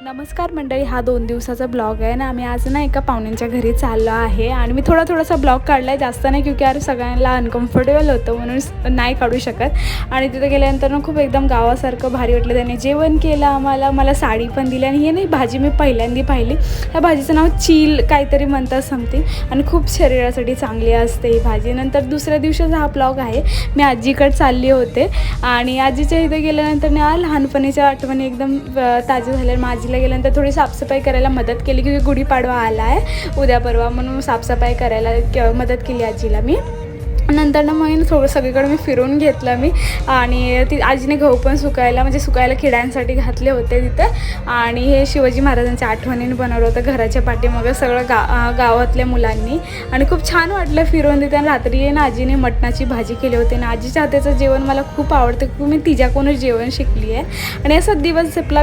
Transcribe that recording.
नमस्कार मंडळी, हा 2 दिवसाचा ब्लॉग आहे ना. आम्ही आज ना एका पाहुण्यांच्या घरी चाललो आहे आणि मी थोडासा ब्लॉग काढला आहे, जास्त नाही, क्योंकि यार सगळ्यांना अनकम्फर्टेबल होतं म्हणून नाही काढू शकत. आणि तिथे गेल्यानंतर ना खूप एकदम गावासारखं भारी वाटलं. त्याने जेवण केलं आम्हाला, मला साडी पण दिली. आणि हे नाही भाजी मी पहिल्यांदा पाहिली. ह्या भाजीचं नाव चील काहीतरी म्हणतात समथिंग, आणि खूप शरीरासाठी चांगली असते ही भाजी. नंतर दुसऱ्या दिवशीचा हा ब्लॉग आहे. मी आजीकडे चालली होते आणि आजीच्या इथे गेल्यानंतर ना लहानपणीच्या आठवणी एकदम ताज्या झाल्या. आजीला गेल्यानंतर थोडी साफसफाई करायला मदत केली, क्योंकि गुढीपाडवा आला आहे उद्या परवा, म्हणून साफसफाई करायला मदत केली आजीला मी. नंतर ना मग थोडं सगळीकडे मी फिरून घेतलं मी. आणि ती आजीने गहू पण सुकायला खिड्यांसाठी घातले होते तिथं. आणि हे शिवाजी महाराजांच्या आठवणीने बनवलं होतं घराच्या पाठीमागं सगळं गावातल्या मुलांनी. आणि खूप छान वाटलं फिरून तिथे. आणि रात्री ना आजीने मटणाची भाजी केली होती ना. आजीच्या हाताचं जेवण मला खूप आवडतं, की मी तिच्याकडूनच जेवण शिकली आहे. आणि असा दिवस आपला